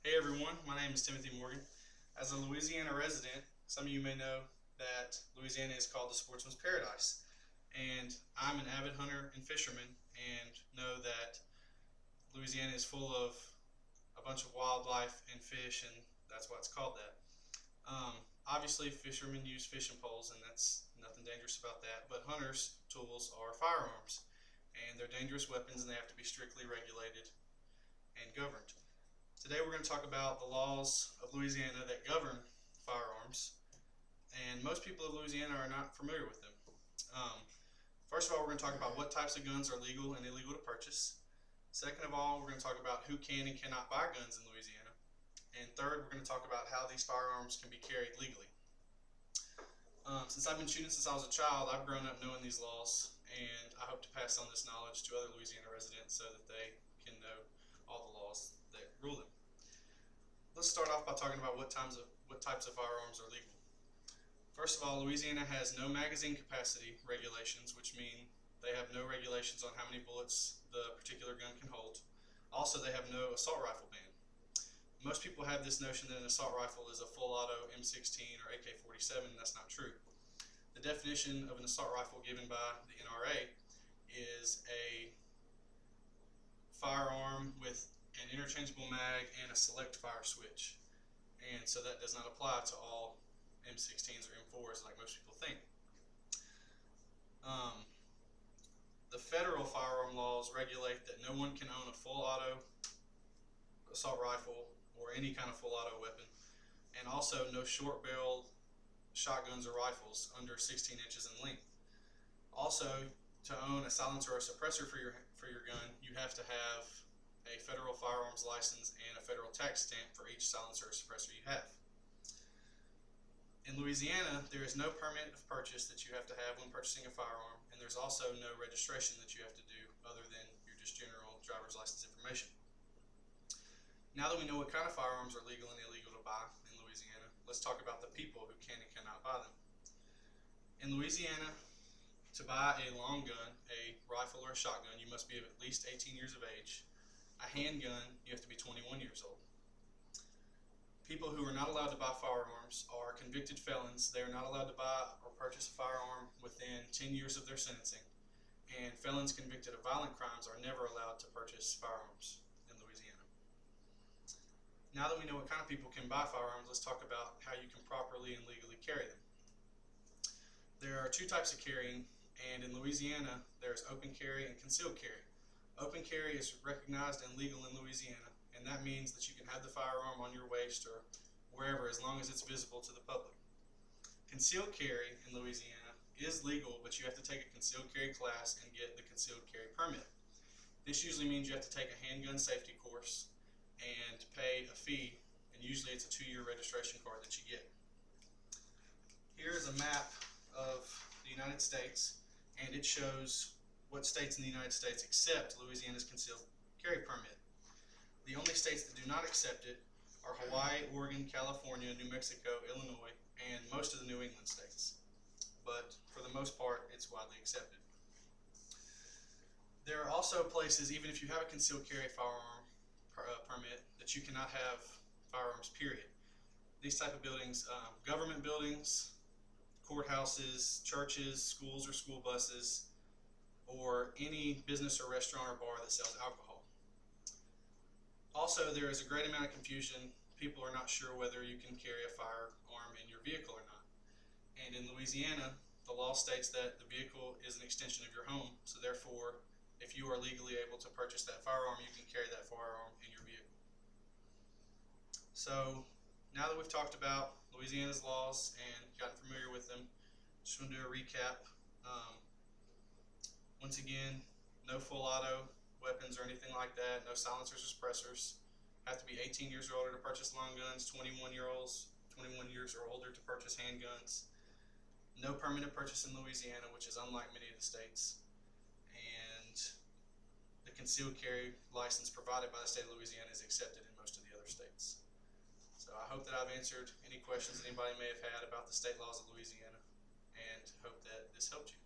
Hey everyone, my name is Timothy Morgan. As a Louisiana resident, some of you may know that Louisiana is called the sportsman's paradise. And I'm an avid hunter and fisherman and know that Louisiana is full of a bunch of wildlife and fish, and that's why it's called that. Obviously, fishermen use fishing poles, and that's nothing dangerous about that, but hunters' tools are firearms, and they're dangerous weapons and they have to be strictly regulated and governed. Today we're going to talk about the laws of Louisiana that govern firearms, and most people of Louisiana are not familiar with them. First of all, we're going to talk about what types of guns are legal and illegal to purchase. Second of all, we're going to talk about who can and cannot buy guns in Louisiana. And third, we're going to talk about how these firearms can be carried legally. Since I've been shooting since I was a child, I've grown up knowing these laws, and I hope to pass on this knowledge to other Louisiana residents so that they can know all the laws that rule them. Let's start off by talking about what types of firearms are legal. First of all, Louisiana has no magazine capacity regulations, which mean they have no regulations on how many bullets the particular gun can hold. Also, they have no assault rifle ban. Most people have this notion that an assault rifle is a full auto M16 or AK-47, and that's not true. The definition of an assault rifle given by the NRA is a firearm with an interchangeable mag and a select fire switch, and so that does not apply to all M16s or M4s like most people think. The federal firearm laws regulate that no one can own a full auto assault rifle or any kind of full auto weapon, and also no short barreled shotguns or rifles under 16 inches in length. Also, to own a silencer or suppressor for your gun, you have to have a federal firearms license and a federal tax stamp for each silencer or suppressor you have. In Louisiana, there is no permit of purchase that you have to have when purchasing a firearm, and there's also no registration that you have to do other than your just general driver's license information. Now that we know what kind of firearms are legal and illegal to buy in Louisiana, let's talk about the people who can and cannot buy them. In Louisiana, to buy a long gun, a rifle or a shotgun, you must be of at least 18 years of age. A handgun, you have to be 21 years old. People who are not allowed to buy firearms are convicted felons. They are not allowed to buy or purchase a firearm within 10 years of their sentencing. And felons convicted of violent crimes are never allowed to purchase firearms in Louisiana. Now that we know what kind of people can buy firearms, let's talk about how you can properly and legally carry them. There are two types of carrying, and in Louisiana, there's open carry and concealed carry. Open carry is recognized and legal in Louisiana, and that means that you can have the firearm on your waist or wherever as long as it's visible to the public. Concealed carry in Louisiana is legal, but you have to take a concealed carry class and get the concealed carry permit. This usually means you have to take a handgun safety course and pay a fee, and usually it's a 2-year registration card that you get. Here is a map of the United States, and it shows what states in the United States accept Louisiana's concealed carry permit. The only states that do not accept it are Hawaii, Oregon, California, New Mexico, Illinois, and most of the New England states. But for the most part, it's widely accepted. There are also places, even if you have a concealed carry firearm permit, that you cannot have firearms, period. These type of buildings, government buildings, courthouses, churches, schools or school buses, or any business or restaurant or bar that sells alcohol. Also, there is a great amount of confusion. People are not sure whether you can carry a firearm in your vehicle or not. And in Louisiana, the law states that the vehicle is an extension of your home, so therefore, if you are legally able to purchase that firearm, you can carry that firearm in your vehicle. So, now that we've talked about Louisiana's laws and gotten familiar with them, just want to do a recap. Once again, no full auto weapons or anything like that, no silencers or suppressors. Have to be 18 years or older to purchase long guns, 21 years or older to purchase handguns. No permit of purchase in Louisiana, which is unlike many of the states. And the concealed carry license provided by the state of Louisiana is accepted in most of the other states. So I hope that I've answered any questions anybody may have had about the state laws of Louisiana, and hope that this helped you.